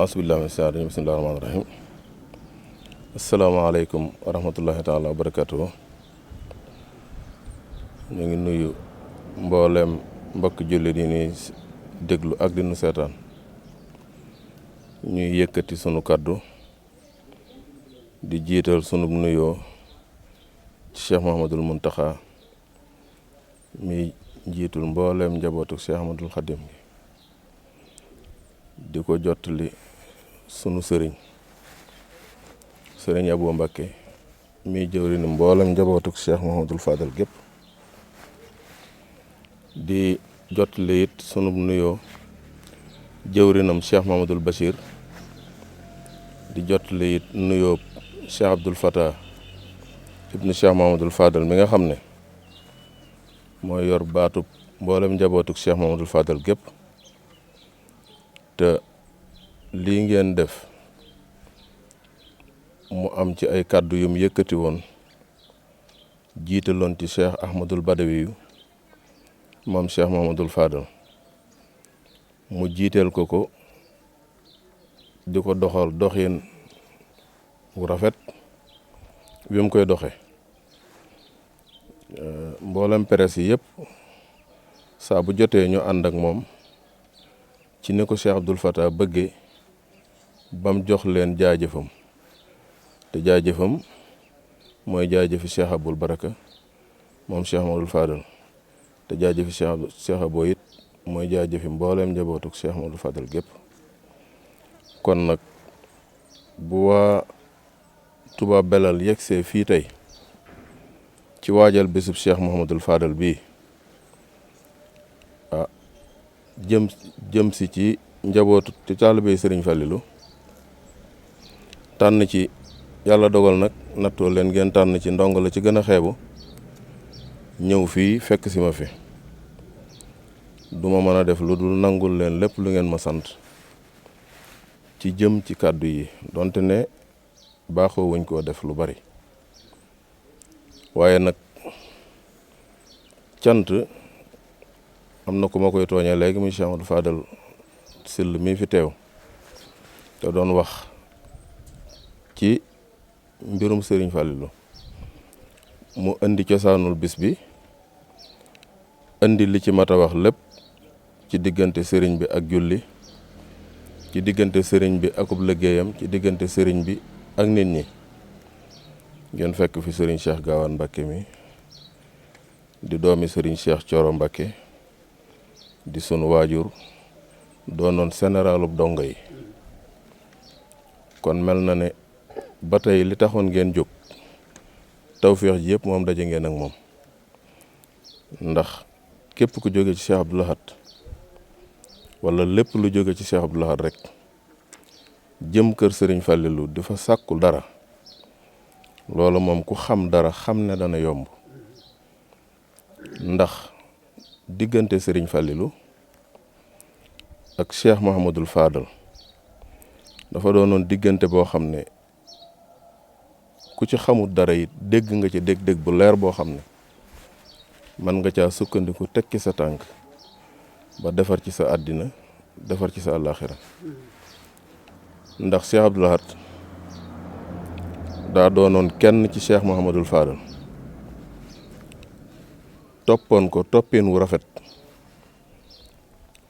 asbillahi min shaytaani rajiim bismillahi rahmaani rahiim asalaamaaleykum wa rahmatullahi taala wa barakatuh. ñu ngi nuyu mboolem mbokk jullit yi ni déglu ak di nu seetaan ñuy yëkkati sunu kaddu di jiital sunu nuyoo ci Cheikh Mouhamadul Muntaxa mi jiitul mboolem njabootu Cheikh Ahmadul Xadim gi di ko jottali sunu sëriñ Abo Mbacké mi jëwriñu mboolem njabootu Cheikh Mouhamadul Fadal gépp di jottali it sunu nuyoo jëwriñam Cheikh Mouhamadul Bachir di jottali it nuyoo Cheikh Abdoul Fatah ibnu Cheikh Mouhamadul Fadal mi nga xam ne mooy yor baatub mboolem njabootu Cheikh Mouhamadul Fadal gépp te lii ngeen def mu am ci ay kàddu yum yëkkati woon jiitaloon ci Cheikh Ahmadul Badawi moom Cheikh Mouhamadul Fadal mu jiiteel ko di ko doxal doxin wu rafet bi mu koy doxe mboolem presse yi yëpp saa bu jotee ñu ànd ak moom ci ni ko Cheikh Abdoul Fatah bëggee bam jox leen jaajëfam te jaajëfam mooy jaajëfi Cheikh Aboul Baraka moom Cheikh Mouhamadul Fadal te jaajëfi Cheikh Abo it mooy jaajëfi mbooleem njabootuk Cheikh Mouhamadul Fadal gépp kon nag bu waa Touba Belal yegsee fii tey ci waajal bésub Cheikh Mouhamadul Fadal bii jëm si ci njabootu ci taalibey Sëriñ Fallilu tànn ci yàlla dogal nag nattoo leen ngeen tànn ci ndongo la ci gën a xeebu ñëw fii fekk si ma fi duma mën a def lu dul nangul leen lépp lu ngeen ma sant ci jëm ci kàddu yi donte ne baaxoo wuñ koo def lu bari waaye nag cant am na ku ma koy tooñee léegi muy Cheikh Amadou Fadal sill mii fi teew te doon wax ci mbirum Sëriñ Fallilu mu indi cosaanul bis bi indi li ci mat a wax lépp ci diggante sëriñ bi ak julli ci diggante sëriñ bi akub liggéeyam ci diggante sëriñ bi ak nit ñi ngeen fekk fi sëriñ Cheikh Gaawaan Mbacké mi di doomi sëriñ Cheikh Coro Mbacké di sunu waajur doonoon généralub dongo yi kon mel na ne ba tey li taxoon ngeen jóg tawféex ji yëpp moom daje ngeen ak moom ndax képp ku jóge ci Cheikh Abdoul Ahad wala lépp lu jóge ci Cheikh Abdoul Ahad rek jëm kër Sëriñ Fallilu di fa sàkkul dara loolu moom ku xam dara xam ne dana yomb ndax diggante Sëriñ Fallilu ak Cheikh Mouhamadul Fadal dafa doonoon diggante boo xam ne ku ci xamul dara it dégg nga ci dégg-dégg bu leer boo xam ne man nga caa sukkandiku tekki sa tànk ba defar ci sa àddina defar ci sa àllaaxira ndax Cheikh Abdoul Ahad daa doonoon kenn ci Cheikh Mouhamadul Fadal toppoon ko toppin wu rafet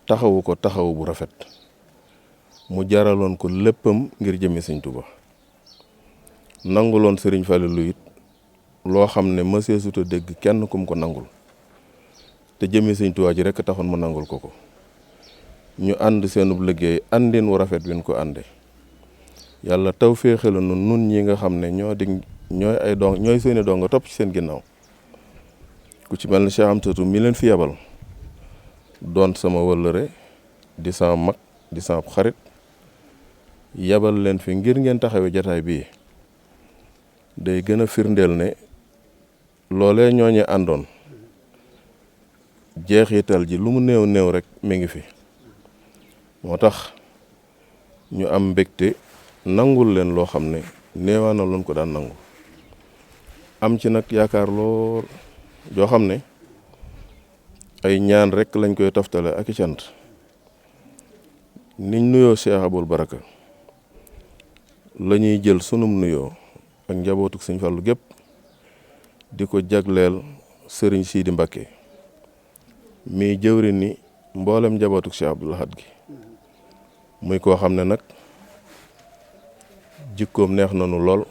taxawu ko taxawu bu rafet mu jaraloon ko léppam ngir jëme Sëriñ Tuuba nanguloon Sëriñ Fallilu it loo xam ne mësee suta dégg kenn kum ko nangul te jëme Sëriñ Tuuba ji rekk taxoon mu nangul ko ñu ànd seenub liggéey àndin wu rafet win ko ànde yàlla tawféexe la nun ñi nga xam ne ñooy seeni dong nga topp ci seen ginnaaw ku ci mel ni Cheikh Amsatu mi leen fi yebal doon sama wëllëre di sama mag di sama xarit yebal leen fi ngir ngeen taxawee jataay bii day gën a firndeel ne loolee ñooñee àndoon jeexital ji lu mu néew néew rek mi ngi fi moo tax ñu am mbégte nangul leen loo xam ne néewaa na loon ko daan nangu am ci nag yaakaar lool joo xam ne ay ñaan rek lañ koy toftale ak i cant niñ nuyoo Cheikh Aboul Baraka la ñuy jël sunum nuyoo ak njabootuk sëñ Fallu gépp di ko jagleel sëriñ Sidi Mbacké mi jëwri ni mboolem njabootuk Cheikh Abdoul Ahad gi muy koo xam ne nag jikkoom neex nanu lool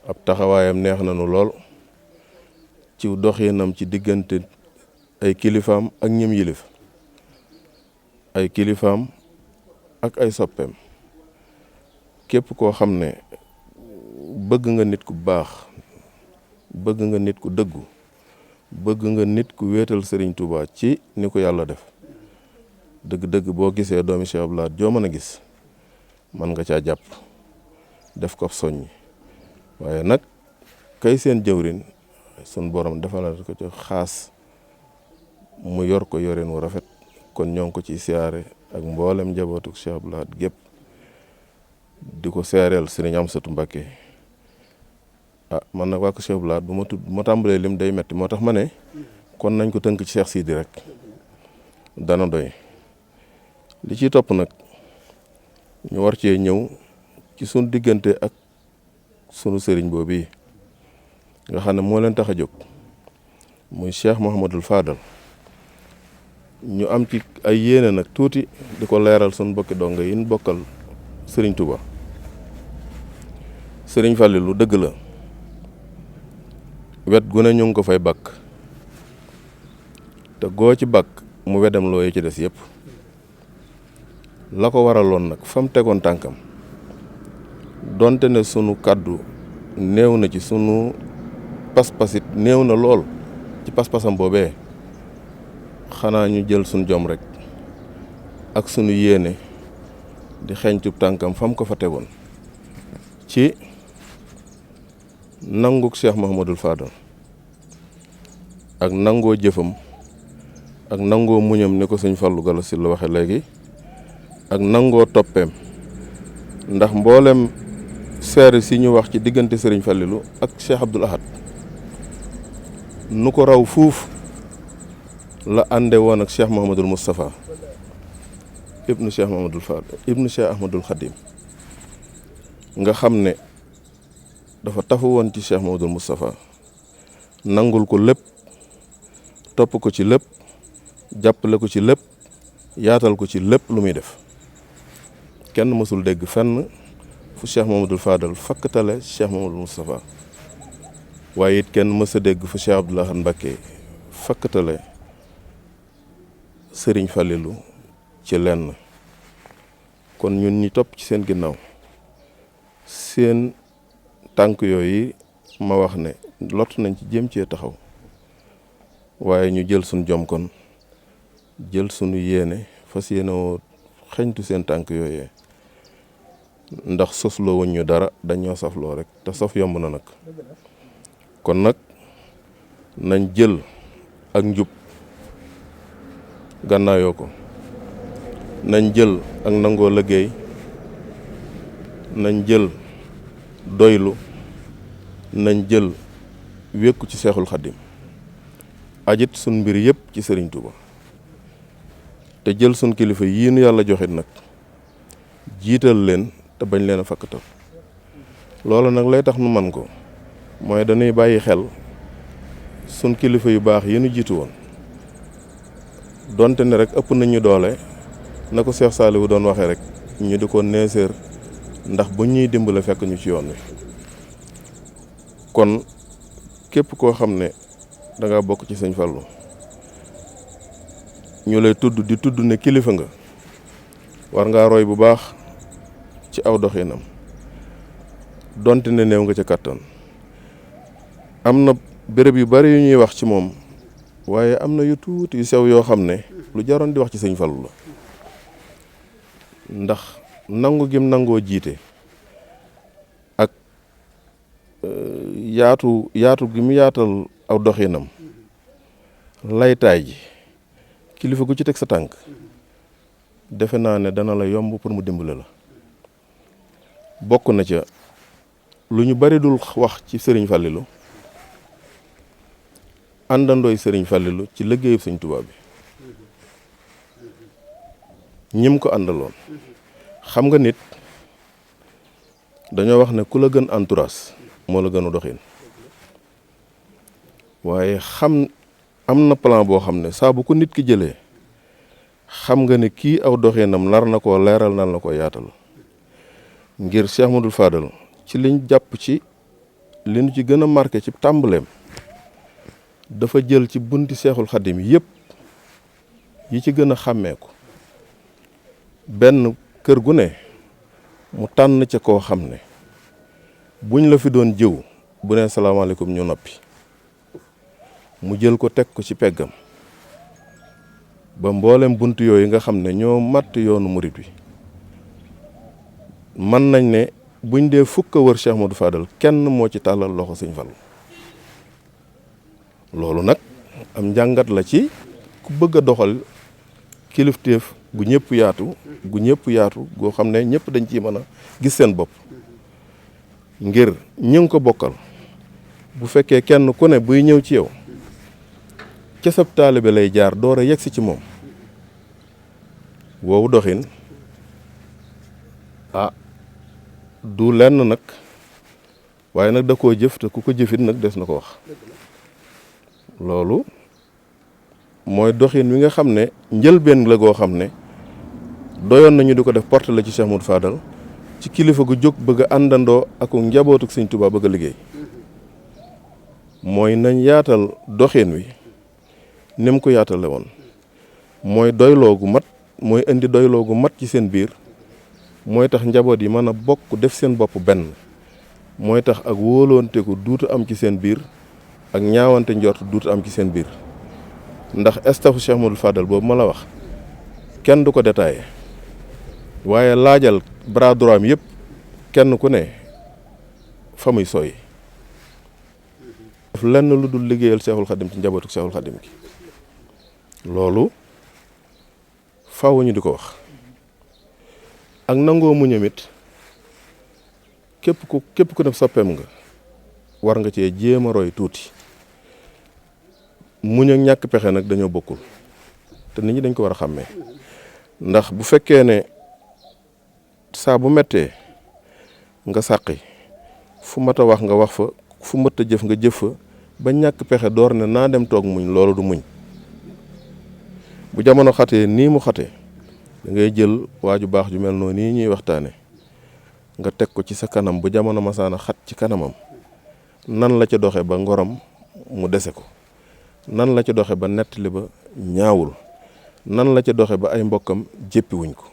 ab taxawaayam neex nanu lool ci doxinam ci diggante ay kilifaam ak ñim yilif ay kilifaam ak ay soppeem képp koo xam ne bëgg nga nit ku baax bëgg nga nit ku dëggu bëgg nga nit ku wéetal Serigne Touba ci ni ko yàlla def dëgg-dëgg boo gisee doomi Cheikh Abdoul Ahad joo mën a gis man nga caa jàpp def ko soññi waaye nag kay seen jëwrin sun borom defalal ko ci xaas mu yor ko yoreen wu rafet kon ñoo ngi ko ciy siyaare ak mboolem njabootu Cheikh Abdoul Ahad gépp di ko seereel Serigne Amsatou Mbacké man nag waa ko Cheikh Abdoul Ahad bu ma tàmbalee lim day metti moo tax ma ne kon nañ ko tënk ci Cheikh Sidi rek dana doy li ciy topp nag ñu war cee ñëw ci sunu diggante ak sunu sëriñ boobu nga xam ne moo leen tax a jóg muy Cheikh Mouhamadul Fadal ñu am ci ay yéene nag tuuti di ko leeral sunu bokki donga yi ñu bokkal sëriñ Touba sëriñ Fallilou dëgg la wet gu ne ñu ngi ko fay bakk te goo ci bakk mu wedam loo yi ci des yëpp la ko waraloon nag fa mu tegoon tànkam donte ne sunu kàddu néew na ci sunu pas-pasit néew na lool ci pas-pasam boobee xanaa ñu jël sunu jom rek ak sunu yéene di xeeñtub tànkam fam ko fa tegoon ci nanguk Cheikh Mouhamadul Fadal ak nangoo jëfam ak nangoo muñam ni ko sëñ Fallou Gala si la waxe léegi ak nangoo toppeem ndax mboolem seere si ñu wax ci diggante sëriñ Fallilou ak Cheikh Abdoul Ahad nu ko raw fuuf la ànde woon ak Cheikh Mouhamadul Moustapha ibnu Cheikh Mouhamadul Fadal ibnu Cheikh Ahmadul Khadim nga xam ne dafa tafu woon ci Cheikh Mouhamadul Moustapha nangul ko lépp topp ko ci lépp jàppale ko ci lépp yaatal ko ci lépp lu muy def kenn mësul dégg fenn fu Cheikh Mouhamadul Fadal fakkatale Cheikh Mouhamadul Moustapha waaye it kenn mës a dégg fu Cheikh Abdoul Ahad Mbacké fakkatale Serigne Fallilou ci lenn kon ñun ñi topp ci seen ginnaaw seen tànk yooyu ma wax ne lott nañ ci jéem cee taxaw waaye ñu jël suñ jom kon jël sunu yéene fas yéene woo xeñtu seen tànk yooyee ndax sosloo wuñ ñu dara dañoo safloo rek te saf yomb na nag kon nag nañ jël ak njub gànnaayoo ko nañ jël ak nangoo liggéey nañ jël doylu nañ jël wékku ci Seexul Xaddim ajit sun mbir yëpp ci Sëriñ Tuuba te jël sun kilifa yii nu yàlla joxit nag jiital leen te bañ leen a fakkatal loolu nag lay tax nu man ko mooy dañuy bàyyi xel sun kilifa yu baax yi nu jiitu woon donte ne rek ëpp nañu doole na ko Cheikh Saliou doon waxee rek ñu di ko neeseer ndax bu ñuy dimbale fekk ñu ci yoon wi kon képp koo xam ne danga bokk ci sëñ Fallou ñu lay tudd di tudd ne kilifa nga war ngaa roy bu baax ci aw doxinam donte ne néew nga ca kàttan am na béréb yu bari yu ñuy wax ci moom waaye am na yu tuuti yu sew yoo xam ne lu jaroon di wax ci sëñ Fallou la ndax nangu gim nangoo jiite ak yaatu gi mu yaatal aw doxinam laytaay ji kilifa gu ci teg sa tànk defe naa ne dana la yomb pour mu dimbale la bokk na ca lu ñu bari dul wax ci sëriñ Fallilou àndandooy sëriñ Fallilou ci liggéeyu sëñ Tuubaa bi ñim ko àndaloon xam nga nit dañoo wax ne ku la gën entourage moo la gënu doxin waaye am na plan boo xam ne saa bu ko nit ki jëlee xam nga ne kii aw doxinam nar na koo leeral nan la ko yaatal ngir Cheikh Ahmadul Fadal ci liñ jàpp ci li ñu ci gën a marqué ci tàmbaleem dafa jël ci bunti Seexul Xadim yépp yi ci gën a xàmmeeku benn kër gu ne mu tànn ca koo xam ne buñ la fi doon jëw bu ne salaamaaleykum ñu noppi mu jël ko teg ko ci peggam ba mboolem bunt yooyu nga xam ne ñoo matt yoonu murit wi mën nañ ne buñ dee fukk a wër Cheikh Ahmadou Fadal kenn moo ci tàllal loxo sëñ Fallu loolu nag am njàngat la ci ku bëgg a doxal kilifteef gu ñëpp yaatu goo xam ne ñëpp dañ ciy mën a gis seen bopp ngir ñi ngi ko bokkal bu fekkee kenn ku ne buy ñëw ci yow ca sab taalibe lay jaar door a yegsi ci moom woowu doxin du lenn nag waaye nag da koo jëf te ku ko jëfit nag des na ko wax loolu mooy doxin wi nga xam ne njëlbeen la goo xam ne doyoon nañu di ko def porte la ci Cheikh Ahmadou Fadal ci kilifa gu jóg bëgg a àndandoo ak njabootuk Sëñ Tuubaa bëgg a liggéey mooy nañ yaatal doxin wi ni mu ko yaatale woon mooy doyloo gu mat mooy indi doyloo gu mat ci seen biir mooy tax njaboot yi mën a bokk def seen bopp benn mooy tax ak wóoloonte ko duutu am ci seen biir ak ñaawante njort duutu am ci seen biir ndax stafu Cheikh Ahmadou Fadal boobu ma la wax kenn du ko détaillé waaye laajal bras droit am yëpp kenn ku ne fa muy sooy def lenn lu dul liggéeyal Cheikhul Khadim ci njabootu Cheikhul Khadim gi loolu faaw ñu di ko wax ak nangoo muñam it képp ku def soppeem nga war nga cee jéem a roy tuuti muñ ak ñàkk pexe nag dañoo bokkul te nit ñi dañ ko war a xàmmee ndax bu fekkee ne saa bu mettee nga sàqi fu mat a wax nga wax fa fu mat a jëf nga jëf fa ba ñàkk pexe door ne naa dem toog muñ loolu du muñ bu jamono xatee nii mu xatee da ngay jël waaju baax ju mel noonu nii ñuy waxtaane nga teg ko ci sa kanam bu jamono masaana xat ci kanamam nan la ca doxe ba ngoram mu dese ko nan la ca doxe ba nettali ba ñaawul nan la ca doxe ba ay mbokkam jéppiwuñ ko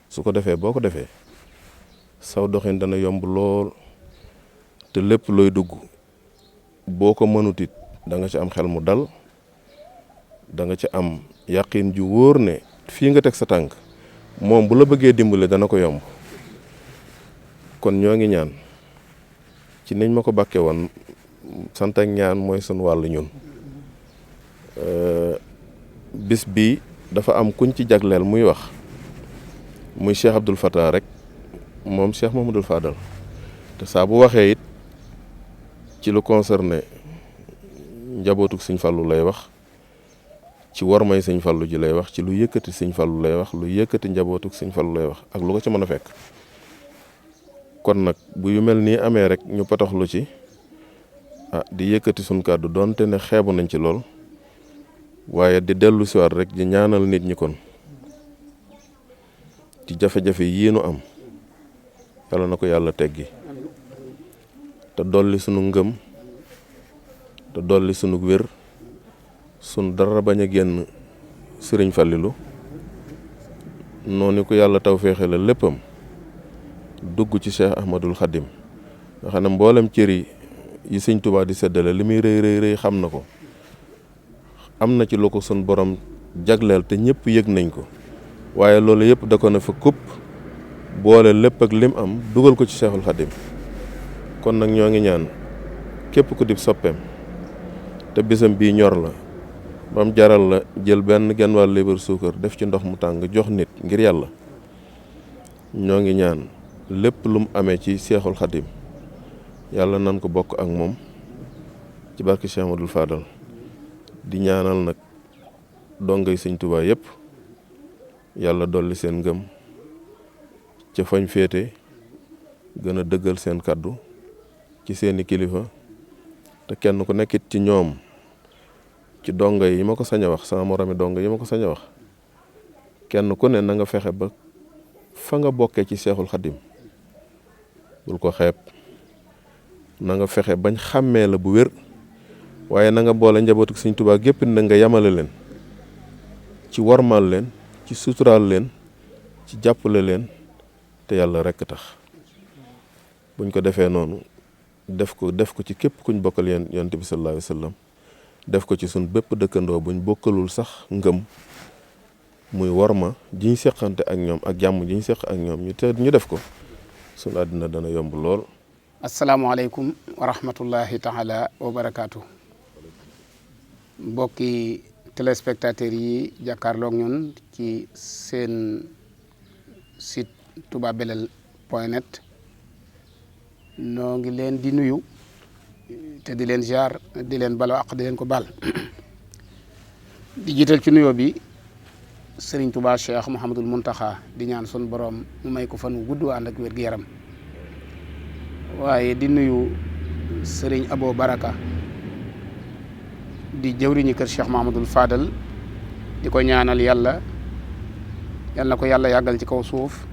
su ko defee boo ko defee saw doxin dana yomb lool te lépp looy dugg boo ko mënutit da nga ci am xel mu dal da nga ci am yàqin ju wóor ne fii nga teg sa tànk moom bu la bëggee dimbale dana ko yomb kon ñoo ngi ñaan ci niñ ma ko bàkkee woon sant ak ñaan mooy sunu wàll ñun bis bi dafa am kuñ ci jagleel muy wax muy Cheikh Abdoul Fatah rek moom Cheikh Mamadou Fadal te saa bu waxee it ci lu concerné njabootuk Sëñ Fallu lay wax ci warmay Sëñ Fallu ji lay wax ci lu yëkkati Sëñ Fallu lay wax lu yëkkati njabootuk Sëñ Fallu lay wax ak lu ko ci mën a fekk kon nag bu yu mel nii amee rek ñu pataxlu ci di yëkkati suñ kàddu doonte ne xeebu nañ ci lool waaye di dellu siwaat rek di ñaanal nit ñi kon ci jafe-jafe yii nu am yàlla na ko yàlla teggi te dolli sunu ngëm te dolli sunu wér sun dara bañ a génn sëriñ Fallilu noonu ko yàlla taw feexe la léppam dugg ci Cheikh Ahmadul Khadim nga xam ne mboolem cër yi Sëñ Tuubaa di seddale li muy rëy xam na ko am na ci lu ko sun borom jagleel te ñëpp yëg nañ ko waaye loolu yëpp da ko na fa kupp boole lépp ak lim am dugal ko ci Cheikhul Khadim kon nag ñoo ngi ñaan képp ku dib soppeem te bisam bii ñor la bam jaral la jël benn genn wàll liibar suukar def ci ndox mu tàng jox nit ngir yàlla ñoo ngi ñaan lépp lu mu amee ci Cheikhul Khadim yàlla nan ko bokk ak moom ci barke Cheikh Ahmadou Fadal di ñaanal nag dongay Sëñ Tuubaa yëpp yàlla dolli seen ngëm ca fañ féete gën a dëggal seen kaddu ci seeni kilifa te kenn ku nekkit ci ñoom ci donga yi ma ko sañ a wax sama moromi donga yi ma ko sañ a wax kenn ku ne na nga fexe ba fa nga bokkee ci Seexul Xadim bul ko xeeb na nga fexe bañ xàmmee la bu wér waaye na nga boole njabootu Sëñ Tuubaa gépp na nga yamale leen ci warmal leen ci suturaal leen ci jàppale leen te yàlla rekk tax buñ ko defee noonu def ko ci képp kuñ bokkal yonent bi sallallahu alayhi wa sallam def ko ci sun bépp dëkkandoo buñ bokkalul sax ngëm muy warma jiñ seqante ak ñoom ak jàmm jiñ seq ak ñoom ñu def ko sun àddina dana yomb lool. asalaamaaleykum wa rahmatullahi taala wa barakaatu. mbokki téléspectateurs yi jàkkaarloog ñun ci seen site toubabelel.net noo ngi leen di nuyu te di leen ziar di leen balo ak di leen ko bal di jiital ci nuyoo bi Serigne Touba Cheikh Mouhamadul Mountakha di ñaan sun borom mu may ko fan wu gudd ànd ak wér gu yaram waaye di nuyu Serigne Abo Baraka di jëwriñu kër Cheikh Mouhamadul Fadal di ko ñaanal yàlla na ko yàlla yàggal ci kaw suuf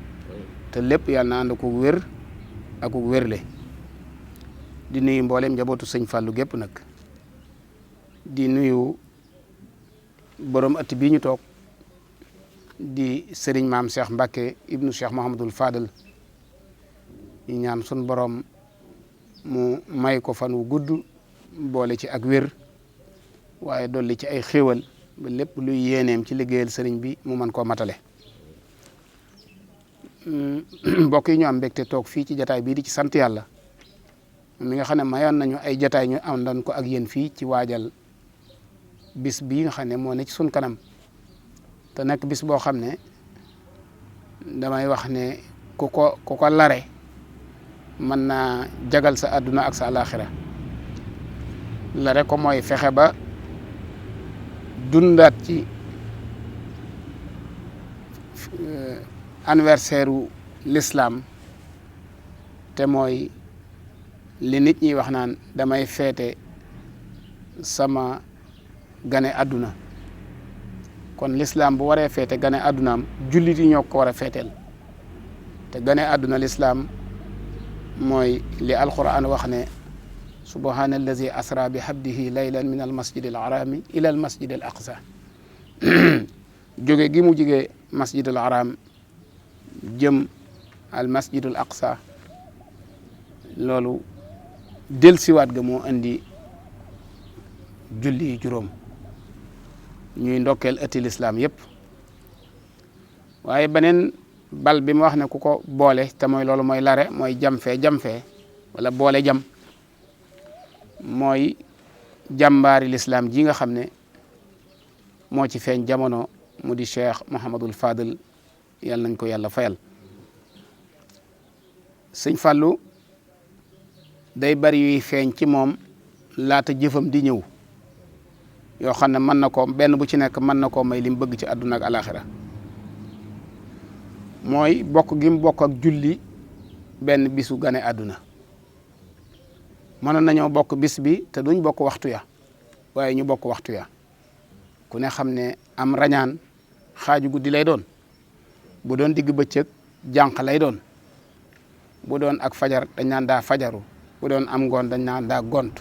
te lépp yàlla na ànd ko wér ak ko wérle di nuyu mboolem njabootu sëñ Fallou gépp nag di nuyu borom ëtt bii ñu toog di Serigne maam Cheikh Mbacké ibnu Cheikh Mouhamadul Fadal ñu ñaan sun borom mu may ko fan wu gudd boole ci ak wér waaye dolli ci ay xéewal ba lépp luy yéeneem ci liggéeyal sëriñ bi mu mën koo matale mbokk yi ñu am mbégte toog fii ci jataay bii di ci sant yàlla mi nga xam ne mayoon nañu ay jataay ñu àndoon ko ak yéen fii ci waajal bis bii nga xam ne moo ne ci sun kanam te nekk bis boo xam ne damay wax ne ku ko lare mën naa jagal sa àdduna ak sa alaxira lare ko mooy fexe ba dundaat ci anniversaire u l'islam te mooy li nit ñi wax naan damay feete sama gane àdduna kon l'islam bu waree feete gane àddunaam jullit yi ñoo ko war a feeteel te gane àdduna l'islam mooy li alquran wax ne subhaana allazi asra bi habdihi laylan min al masjid al harami ila al masjid al aqsa jóge gi mu jóge masjid al haram jëm al masjid al aqsa loolu delsiwaat ga moo indi julli yi juróom ñuy ndokkeel ëtti lislaam yëpp waaye beneen bal bi mu wax ne ku ko boole te mooy loolu mooy lare mooy jam fee wala boole jam mooy jàmbaari lislaam ji nga xam ne moo ci feeñ jamono mu di Cheikh Mouhamadul Fadal yàlla nañ ko yàlla fayal sëñ Fallou day bari yuy feeñ ci moom laata jëfam di ñëw yoo xam ne mën na ko benn bu ci nekk mën na koo may li mu bëgg ci àdduna ak alaxira mooy bokk gi mu bokk ak julli benn bisu gane àdduna mënoon nañoo bokk bis bi te duñ bokk waxtu ya waaye ñu bokk waxtu ya ku ne xam ne am rañaan xaaju guddi lay doon bu doon digg bëccëg jànq lay doon bu doon ak fajar dañ naan daa fajaru bu doon am ngoon dañ naan daa gont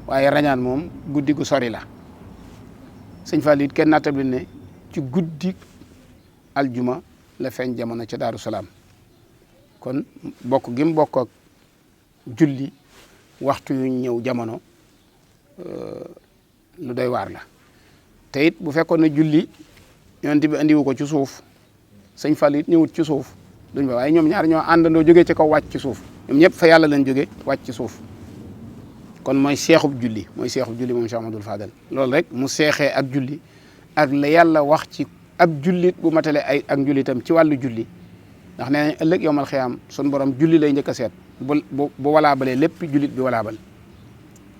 waaye rañaan moom guddi gu sori la sëñ Fall it kenn nattabli ne ci guddi aljuma la feeñ jamono ca Daaru Salaam kon bokk gi mu bokk ak julli waxtu yu ñëw jamono lu doy waar la te it bu fekkoon ne julli yonent bi andiwu ko ci suuf sëñ Fall it ñëwut ci suuf duñ ba waaye ñoom ñaar ñoo àndandoo jógee ci kaw wàcc ci suuf ñoom ñëpp fa yàlla lañ jóge wàcc ci suuf kon mooy seexub julli moom Cheikh Ahmadul Fadal loolu rek mu seexee ak julli ak la yàlla wax ci ab jullit bu matale ay ak njullitam ci wàllu julli ndax nee nañ ëllëg yowmal xiyaam sun borom julli lay njëkk a seet bu walaabalee lépp jullit bi walaabal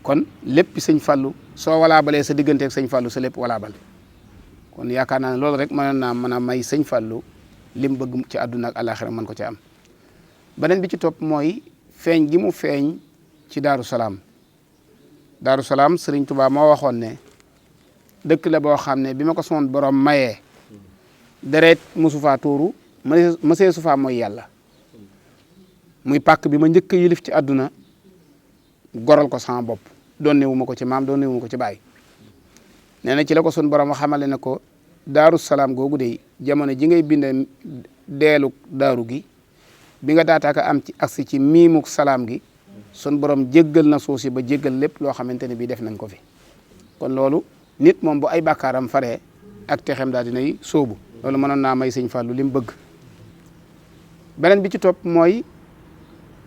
kon lépp sëñ Fallu soo walaabalee sa digganteeg sëñ Fallu sa lépp walaabal kon yaakaar naa ne loolu rek mën a may sëñ Fallu lim bëgg ci àdduna ak àllaaxira mën ko ci am beneen bi ci topp mooy feeñ gi mu feeñ ci Daaru Salaam. Daaru Salaam Sëriñ Tuubaa moo waxoon ne dëkk la boo xam ne bi ma ko son borom mayee deret mosu faa tuuru mësee su faa mooy yàlla muy pàkk bi ma njëkk a yilif ci àdduna goral ko sama bopp doon newu ma ko ci maam doon newu ma ko ci baay. nee na ci la ko sun borom xamale ne ko Daaru Salaam googu de jamono ji ngay binde deelu daaru gi bi nga daataaka am ci agsi ci miimuk salaam gi sun borom jéggal na suuf si ba jéggal lépp loo xamante ne bii def nañ ko fi. kon loolu nit moom bu ay bàkkaaram faree ak texem daal dinay sóobu loolu mënoon naa may sëñ Fallou li mu bëgg. beneen bi ci topp mooy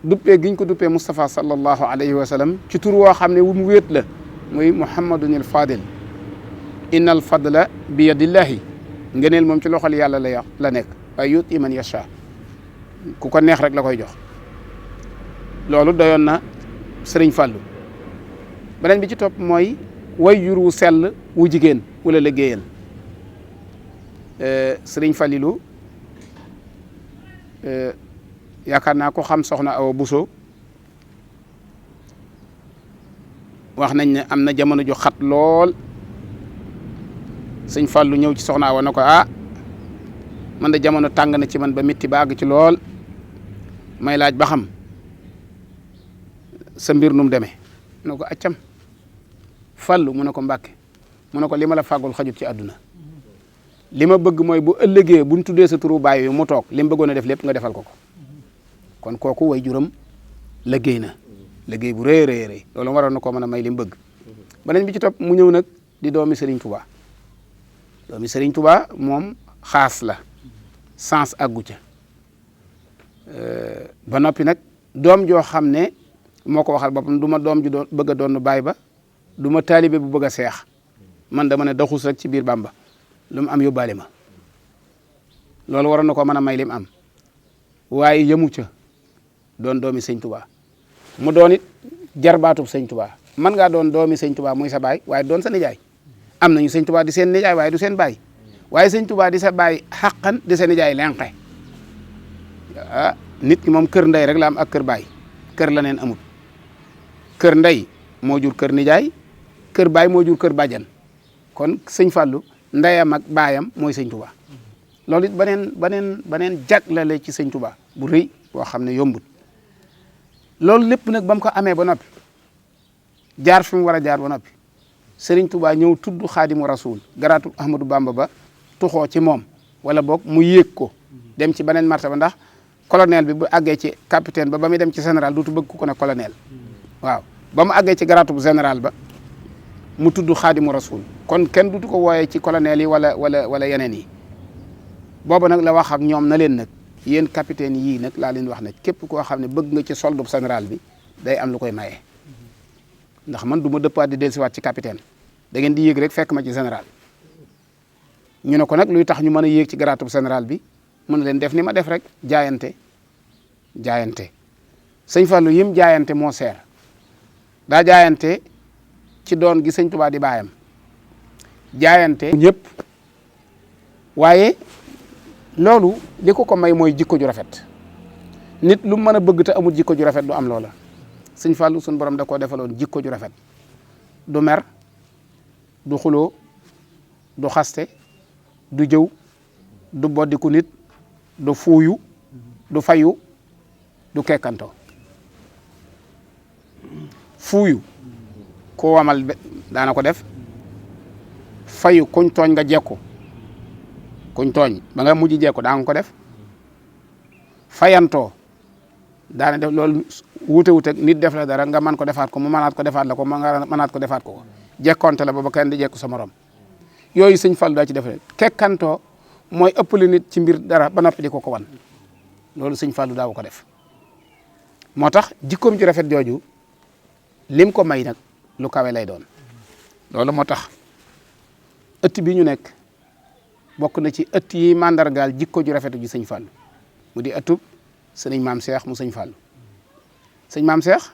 duppee giñ ko duppee Moustapha sallallahu alayhi wa sallam ci tur woo xam ne wu mu wéet la muy Muhammadunil Fadil. innal fadla bi yadillahi ngëneel moom ci loxol yàlla la nekk waaye yuti man yasha ku ko neex rek la koy jox loolu doyoon na sëriñ Fallou. beneen bi ci topp mooy way jur wu sell wu jigéen wala liggéeyal sëriñ Fallilu yaakaar naa ko xam soxna Awa Bousso wax nañ ne am na jamono ju xat lool sëñ Fallou ñëw ci soxna Awa na ko man de jamono tàng na ci man ba métti ba àgg ci lool may laaj ba xam sa mbir num demee mu ne ko accam Fallou mu ne ko Mbacké mu ne ko li ma la fàggul xajut ci àdduna li ma bëgg mooy bu ëllëgee buñ tuddee sa turu baay yu mu toog li mu bëggoon a def lépp nga defal ko kon kooku way juram liggéey na liggéey bu rëy rëy rëy loolu waroon na koo mën a may li mu bëgg. beneen bi ci topp mu ñëw nag di doomi Serigne Touba doomi Serigne Touba moom xaas la sens àggu ca ba noppi nag doom joo xam ne moo ko waxal boppam du ma doom ju doon bëgg a doon baay ba du ma taalibe bu bëgg a seex man dama ne daxus rek ci biir Bàmba lu mu am yóbbaale ma loolu waroon na ko mën a may lim am waaye yëmu ca doon doomi sëñ Touba mu doon it jarbaatub sëñ Touba mën ngaa doon doomi sëñ Touba muy sa baay waaye doon sa nijaay am nañu sëñ Touba di seen nijaay waaye du seen baay waaye sëñ Touba di sa baay xàqan di sa nijaay lenqe nit ki moom kër ndey rek la am ak kër baay kër la neen amul kër ndey moo jur kër nijaay kër baay moo jur kër bàjjan kon sëñ Fallou ndeyam ak baayam mooy sëñ Touba loolu it beneen jaglale ci sëñ Touba bu rëy boo xam ne yombut loolu lépp nag ba mu ko amee ba noppi jaar fi mu war a jaar ba noppi Serigne Touba ñëw tudd xaadimu rasul garaatu Ahmadou Bamba ba tuxoo ci moom wala boog mu yéeg ko dem ci beneen martaba ndax colonel bi bu àggee ci capitaine ba muy dem ci général dootu bëgg ku ko ne colonel waaw ba mu àggee ci garaatu bu général ba mu tudd xaadimu rasul kon kenn dutu ko wooyee ci colonel yi wala yeneen yi boobu nag la wax ak ñoom na leen nag yéen capitaine yii nag laa leen wax nag képp koo xam ne bëgg nga ci soldu général bi day am lu koy maye ndax man du ma dëppaat di dellusiwaat ci capitaine da ngeen di yéeg rek fekk ma ci général ñu ne ko nag luy tax ñu mën a yéeg ci garaatu général bi mën na leen def ni ma def rek jaayante sëñ Fallou yim jaayante moo seer daa jaayante ci doon gi sëñ Touba di baayam jaayante ñëpp waaye loolu li ko may mooy jikko ju rafet nit lu mën a bëgg te amul jikko ju rafet du am loola sëñ Fallou suñu borom da koo defaloon jikko ju rafet du mer du xuloo du xaste du jëw du boddiku nit du fuuyu du fayu du kekkanto fuuyu ko wamal daana ko def fayu kuñ tooñ nga jekku kuñ tooñ ba nga mujj jekku daa nga ko def fayantoo daana def loolu wuute nit def la dara nga mën ko defaat ko mu mënaat ko defaat la ko nga mënaat ko defaat ko jekkonte la ba kenn di jekku sa morom yooyu sëñ Fallou daa ci def rek kekkantoo mooy ëppale nit ci mbir dara ba noppi di ko wan loolu sëñ Fallou daaw ko def moo tax jikkoom ju rafet jooju lim ko may nag lu kawe lay doon loolu moo tax ëtt bi ñu nekk bokk na ci ëtt yi mandargaal jikko ju rafetu ji sëñ Fallou mu di ëttub sëñ maam Cheikh mu sëñ Fallou sëñ maam Cheikh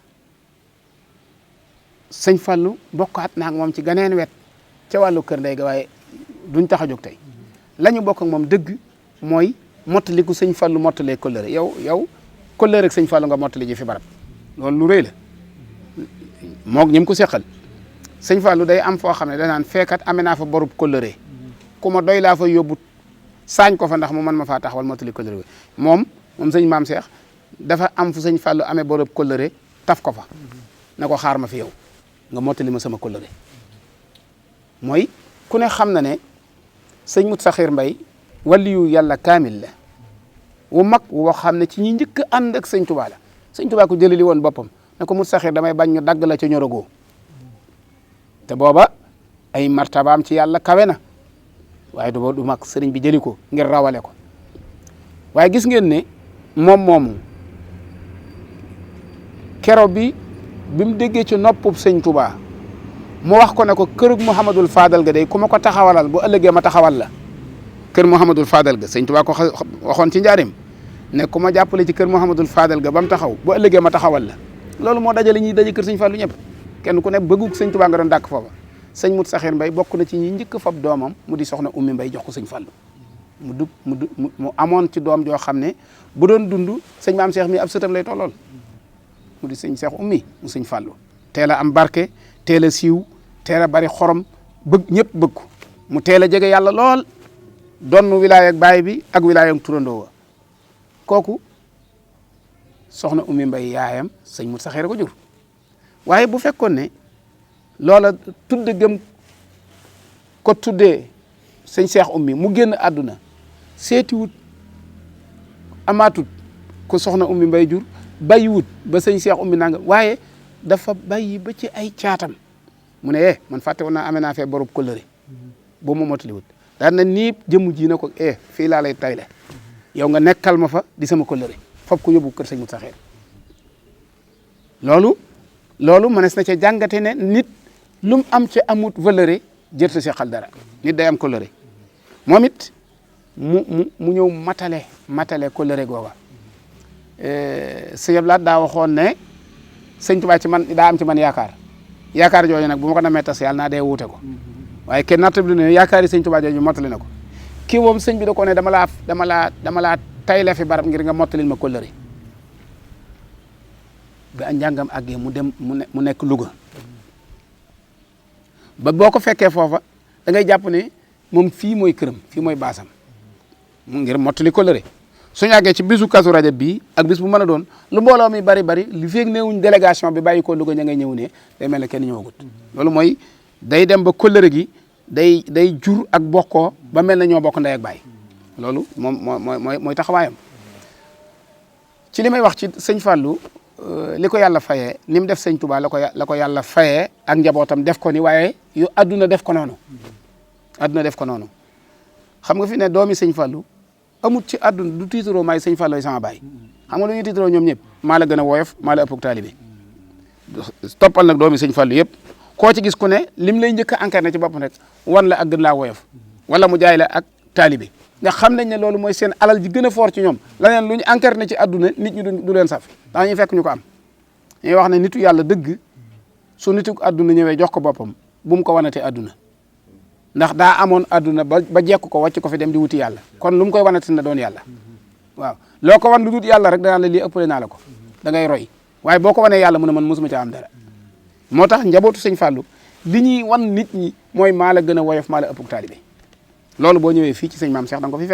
sëñ Fallou bokkaat naa ak moom ci ganeen wet ca wàllu kër ndey ga waaye duñ tax a jóg tey la ñu bokk ak moom dëgg mooy mottaliku sëñ Fallou mottalee kóllëre yow kóllëre ak sëñ Fallou nga mottali ji fi barab loolu lu rëy la moog ñi mu ko seqal sëñ Fallou day am foo xam ne danaan fekkat amee naa fa borub kóllëre ku ma doy laa fa yóbbu saañ ko fa ndax mu mën ma faa taxawal mottali kóllëre moom sëñ maam Cheikh dafa am fu sëñ Fallou amee borub kóllëre taf ko fa na ko xaar ma fi yow nga mottali ma sama kóllëre mooy ku ne xam na ne sëñ Mut Saxiir Mbay waliyu yàlla kaamil la wu mag woo xam ne ci ñi njëkk a ànd ak sëñ Tuubaa la sëñ Tuubaa ko jëlali woon boppam ne ko Mut Saxiir damay bañ ñu dagg la ca ñorogoo te booba ay martabaam ci yàlla kawe na waaye du mag sëriñ bi jëli ko ngir rawale ko waaye gis ngeen ne moom moomu kero bi mu déggee ci noppub sëñ Tuubaa mu wax ko ne ko kërug Mouhamadul Fadal ga day ku ma ko taxawalal bu ëllëgee ma taxawal la kër Mouhamadul Fadal ga sëñ Tuubaa ko waxoon ci njaarim ne ku ma jàppale ci kër Mouhamadul Fadal ga ba mu taxaw bu ëllëgee ma taxawal la loolu moo dajale ñuy daje kër sëñ Fallu ñëpp kenn ku ne bëggug sëñ Tuubaa nga doon dàkk foofa sëñ Mut Saxiir Mbay bokk na ci ñi njëkk fab doomam mu di soxna Ummi Mbay jox ko sëñ Fallu mu amoon ci doom joo xam ne bu doon dund sëñ maam Cheikh mi ab sëtam lay tollool mu di sëñ Cheikh Ummi mu sëñ Fallu teel a am barke teel a siiw teel a bari xorom bëgg ñëpp bëgg ko mu teel a jege yàlla lool donn wilaaya ak baay bi ak wilaaya ak turandoo wa kooku soxna Ummi Mbay yaayam sëñ Mut Saxiir ko jur waaye bu fekkoon ne loola tudde gëm ko tuddee sëñ Cheikh Ummi mu génn àdduna seetiwut amaatut ko soxna Ummi Mbay jur bàyyiwut ba sëñ Cheikh Ummi nanga waaye dafa bàyyi ba ci ay caatam mu ne man fàtte woon naa amee naa fee borub kóllëre boo ma motaliwut daan na nii jëmu ji na ko fii laa lay tayle yow nga nekkal ma fa di sama kóllëre fop ko yóbbu kër sëñ Mut Saxiir loolu mënees na ca jàngate ne nit lu mu am ci amut valeur jërta seqal dara nit day am kóllëre moom it mu ñëw matale kóllëre googa sëñ Ablaat daa waxoon ne sëñ Tuubaa ci man daa am ci man yaakaar jooju nag bu ma ko namee tas yàlla naa dee wuute ko waaye kenn nattabli ne yaakaar yi sëñ Tuubaa jooju mottali na ko kii moom sëñ bi da ko ne dama laa tayle fi barab ngir nga mottalil ma kóllëre ba njàngam àggee mu nekk Louga ba boo ko fekkee foofa da ngay jàpp ne moom fii mooy këram fii mooy baasam ngir mottali kóllëre suñu àggee ci bisu kasu rajab bii ak bis bu mën a doon lu mbooloo mi bari li feeg neewuñ délégation bi bàyyi ko Louga ña ngay ñëw ne day mel ne kenn ñëwagut loolu mooy day dem ba kóllëre gi day jur ak bokkoo ba mel ne ñoo bokk ndey ak baay loolu mooy taxawaayam ci li may wax ci sëñ Fallou li ko yàlla fayee ni mu def sëñ Touba la ko yàlla fayee ak njabootam def ko ni waaye yu adduna def ko noonu xam nga fi ne doomi sëñ Fallou amut ci àdduna du tiitaroo maay sëñ Fallou sama baay xam nga lu ñuy tiitaroo ñoom ñëpp maa la gën a woyof maa la ëpp taalibe toppal nag doomi sëñ Fallou yëpp koo ci gis ku ne lim lay njëkk a incarné ci boppam rek wan la ak gën laa woyof wala mu jaay la ak taalibe nga xam nañ ne loolu mooy seen alal ji gën a fort ci ñoom laneen lu ñu incarné ci àdduna nit ñi du leen saf ndax ñu fekk ñu ko am ñuy wax ne nitu yàlla dëgg su nitu àdduna ñëwee jox ko boppam bu mu ko wanatee àdduna ndax daa amoon àdduna ba jekk ko wàcc ko fi dem di wuti yàlla kon lu mu koy wanati na doon yàlla waaw loo ko wan lu dut yàlla rek danaa la lii ëppale naa la ko da ngay roy waaye boo ko wanee yàlla mu ne man mosuma ca am dara moo tax njabootu sëñ Fallou li ñuy wan nit ñi mooy maa la gën a woyof maa la ëpp taalibe loolu boo ñëwee fii ci sëñ maam Cheikh da nga ko fi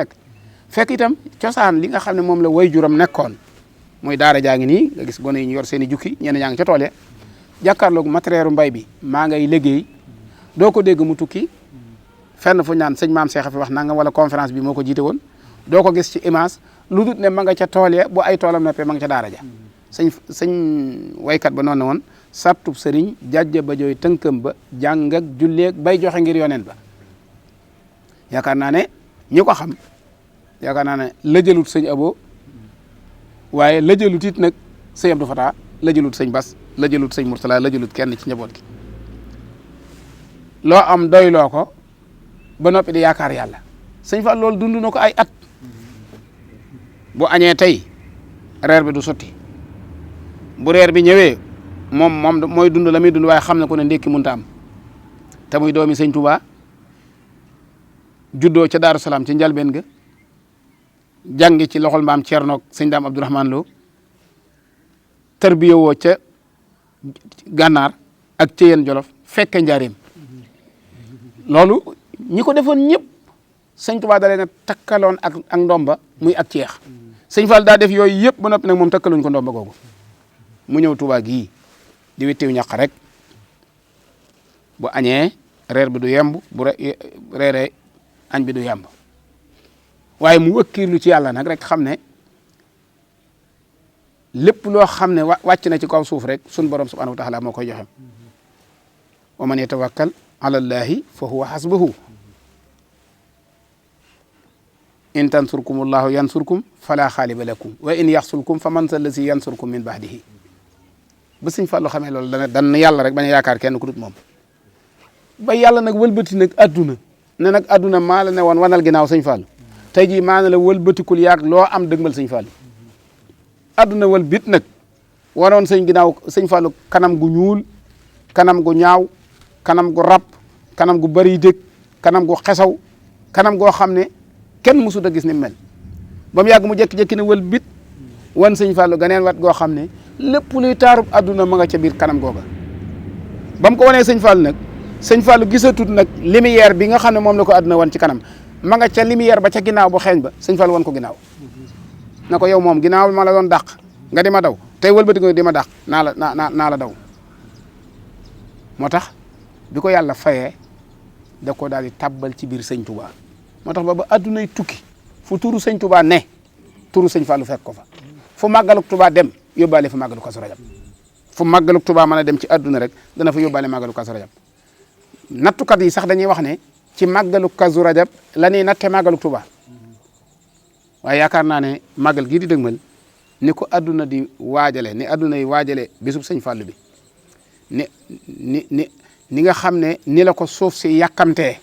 fekk itam cosaan li nga xam ne moom la way juram nekkoon mooy daara jaa ngi nii nga gis gone yi ñu yor seen i jukki ñenn ñaa ngi ca tool ya jàkkaarloog matériel mbay bi maa ngay liggéey doo ko dégg mu tukki fenn fu ñaan sëñ maam Cheikh fi wax nangam wala conférence bi moo ko jiite woon doo ko gis ci image lu dut ne ma nga ca tool ya bu ay toolam neppee ma nga ca daara ja sëñ waykat ba noonu woon sartub sëriñ jajja ba jooy tënkam ba jàng ak julleeg bay joxe ngir yoneen ba yaakaar naa ne ñi ko xam yaakaar naa ne lëjëlut sëñ Abo waaye lëjëlut it nag sëñ Abdou Fatah lëjëlut sëñ Bas lëjëlut sëñ Mourtala lëjëlut kenn ci njaboot gi loo am doyloo ko ba noppi di yaakaar yàlla sëñ Fall loolu dund na ko ay at bu añee tey reer bi du sotti bu reer bi ñëwee moom mooy dund la muy dund waaye xam na ko ne ndékki mënta am te muy doomi sëñ Touba juddoo ca Daaru Salaam ci njalbeen ga jàngi ci loxol maam Thierno sëñ Daam Abdourahmane Lo tarbiya woo ca gànnaar ak ca yéen jolof fekke njaareem loolu ñi ko defoon ñëpp sëñ Tuubaa da leen a takkaloon ak ndomba muy ak ceex sëñ Fall daa def yooyu yëpp ba noppi nag moom takkaluñ ko ndomba googu mu ñëw Tuubaa gii di wittiw ñaq rek bu añee reer bi du yemb bu reeree añ bi du yemb waaye mu wëkkiirlu ci yàlla nag rek xam ne lépp loo xam ne wàcc na ci kaw suuf rek sun borom subhanahu wa taala moo koy joxe wa man yatawakkal ala llahi fa huwa hasbuhu in tansurkumullahu yansurkum fala xaaliba lakum wa in yaxsulkum fa man sa lasi yansurkum min baxdihi ba sëñ Fallu xamee loolu dan yàlla rek bañ a yaakaar kenn ku dut moom ba yàlla nag wëlbati nag adduna ne nag adduna maa la ne woon wanal ginnaaw sëñ Fallu tey jii maa ne la wëlbatikul yaag loo am dëgmal sëñ Fallu adduna wëlbit nag waroon sëñ ginnaaw sëñ Fallu kanam gu ñuul kanam gu ñaaw kanam gu rab kanam gu bari dëkk kanam gu xesaw kanam goo xam ne kenn mësut a gis ni mel ba mu yàgg mu jékki-jékki ne wëlbit wan sëñ Fallu ganeen wat goo xam ne lépp luy taarub adduna ma nga ca biir kanam googa ba mu ko wanee sëñ Fallu nag sëñ Fallu gisatut nag lumière bi nga xam ne moom la ko adduna wan ci kanam ma nga ca lumière ba ca ginnaaw bu xeeñ ba sëñ Fallu wan ko ginnaaw na ko yow moom ginnaaw ma la doon dàq nga di ma daw tey wëlbati ko di ma dàq naa la daw moo tax bi ko yàlla fayee da ko daal di tabbal ci biir sëñ Touba moo tax ba addunay tukki fu turu sëñ Touba ne turu sëñ Fallu fekk ko fa fu màggaluk Touba dem yóbbaale fa màggalu Kazu Rajab fu màggaluk Touba mën a dem ci adduna rek dana fa yóbbaale màggalu Kazu Rajab nattukat yi sax dañuy wax ne ci màggalu Kazu Rajab la ñuy natte màggaluk Touba waaye yaakaar naa ne màggal gii di dëgmal ni ko adduna di waajale ni adduna yi waajale bisub sëñ Fallu bi ni nga xam ne ni la ko suuf si yàkkamtee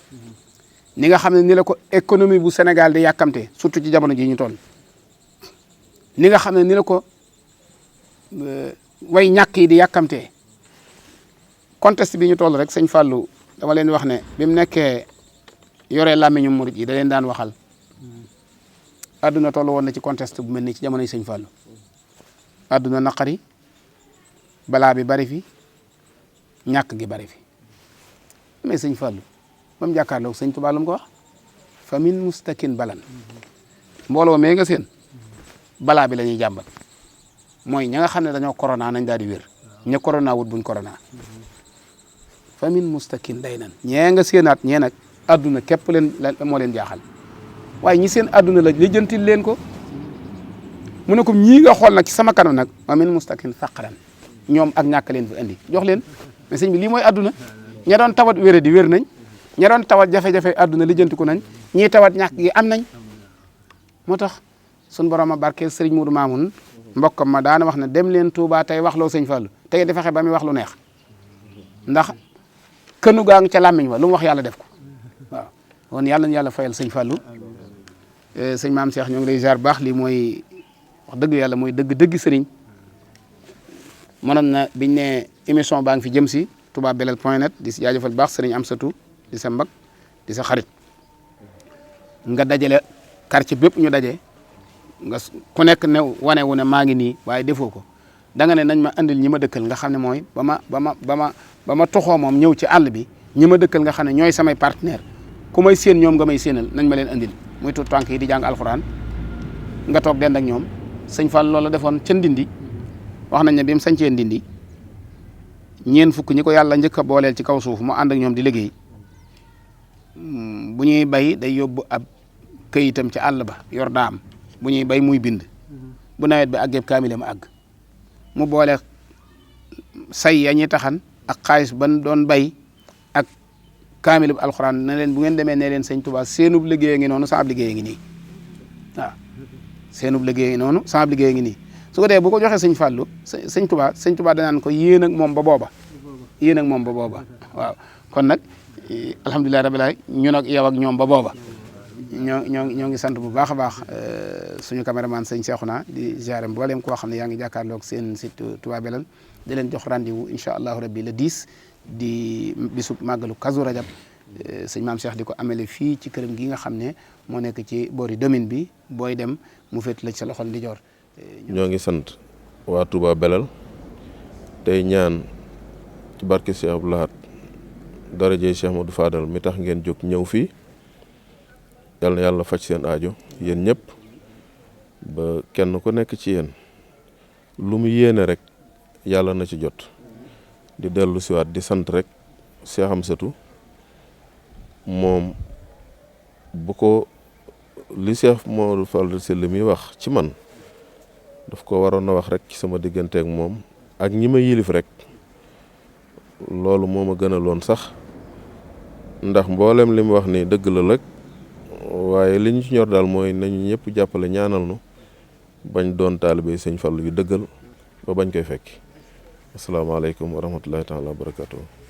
ni nga xam ne ni la ko économie bu Sénégal di yàkkamtee surtout ci jamono ji ñu toll ni nga xam ne ni la ko way ñàkk yi di yàkkamtee contexte bi ñu toll rek sëñ Fallu dama leen wax ne bi mu nekkee yoree làmmiñu murit yi da leen daan waxal adduna toll woon na ci contexte bu mel ni ci jamonoy sëñ Fallu adduna naqari balaa bi bari fi ñàkk gi bari fi mais sëñ Fallu ba mu jàkkaarloog sëñ Tuubaa lu mu ko wax fa min mustakin balan mbooloo mee nga seen balaa bi la ñuy jàmbat mooy ña nga xam ne dañoo corona nañ daal di wér ña corona wut buñ corona fa min mustakin day nan ñee nga seenaat ñee nag adduna képp leen moo leen jaaxal waaye ñi seen adduna la lijjantil leen ko mu ne ko ñii nga xool nag ci sama kanam nag fa min mustakin faqran ñoom ak ñàkk leen fi indi jox leen mais sëñ bi lii mooy adduna ña doon tawat wéré di wér nañ ña doon tawat jafe-jafe adduna lijjantiku nañ ñii tawat ñàkk gi am nañ moo tax sun borom a barkeel sëriñ Mudu Maamun mbokkam ma daana wax ne dem leen Touba tey wax loo sëñ Fallu tey di fexe ba muy wax lu neex ndax kënu gaa ngi ca làmmiñ wa lu mu wax yàlla def ko waaw kon yàlla na yàlla fayal sëñ Fallu sëñ maam Cheikh ñoo ngi lay ziar baax lii mooy wax dëgg yàlla mooy dëgg sëriñ mënoon na biñ ne émission baa ngi fi jëm si toubabelel.net di si jaajëfal baax sëriñ Amsatou di sa mbag di sa xarit nga dajale quartier bépp ñu daje nga ku nekk ne wane wu ne maa ngi nii waaye defoo ko da nga ne nañ ma andil ñi ma dëkkal nga xam ne mooy ba ma toxoo moom ñëw ci àll bi ñi ma dëkkal nga xam ne ñooy samay partenaire ku may séen ñoom nga may séenal nañ ma leen andil muy tuut tànk yi di jàng alxuraan nga toog dend ak ñoom sëñ Fall loolu defoon ca Ndindi wax nañ ne bi mu sañcee Ndindi ñeen fukk ñi ko yàlla njëkk a booleel ci kaw suuf mu ànd ak ñoom di liggéey bu ñuy bay day yóbbu ab këyitam ci àll ba yor daam bu ñuy bay muy bind bu nawet bi àggee kaamile ma àgg mu boole say ya ñuy taxan ak xaalis ban doon bay ak kaamile bu alxuraan ne leen bu ngeen demee ne leen sëñ Tuubaa seenub liggéey ngi noonu saab liggéey ngi nii waaw seenub liggéey ngi noonu saab liggéey ngi nii su ko dee bu ko joxee sëñ Fallu sëñ Tuubaa danaan ko yéen ak moom ba booba yéen ak moom ba booba waaw kon nag alhamdulilah rabbil alamin ñun ak yow ak ñoom ba booba ñoo ngi sant bu baax a baax suñu caméraman sëñ Cheikhouna di ziare mboolem koo xam ne yaa ngi jàkkaarloog seen site Touba Belel di leen jox rendez-vous incha allahu rabbi le 10 di bisub màggalu Kazu Rajab sëñ maam Cheikh di ko amele fii ci këram gi nga xam ne moo nekk ci boori domaine bi booy dem mu féet la ci sa loxol ndijoor. ñoo ngi sant waa Touba Belel tey ñaan ci barke Cheikh Abdou Lahad darajey Cheikh Modou Fadal mi tax ngeen jóg ñëw fii yal na yàlla faj seen aajo yéen ñëpp ba kenn ku nekk ci yéen lu mu yéene rek yàlla na ci jot di dellu siwaat di sant rek Cheikh Amsatou moom bu ko li Cheikh Modou Fadal Syll mi wax ci man daf ko waroon a wax rek ci sama diggante ak moom ak ñi ma yilif rek loolu moo ma gënaloon sax ndax mboolem li mu wax ni dëgg la rek waaye li ñu ci ñor daal mooy nañu ñëpp jàppale ñaanal nu bañ doon taalibe sëñ Fallu yu dëggal ba bañ koy fekki asalaamaaleykum wa rahmatullahi taala wa barakatuh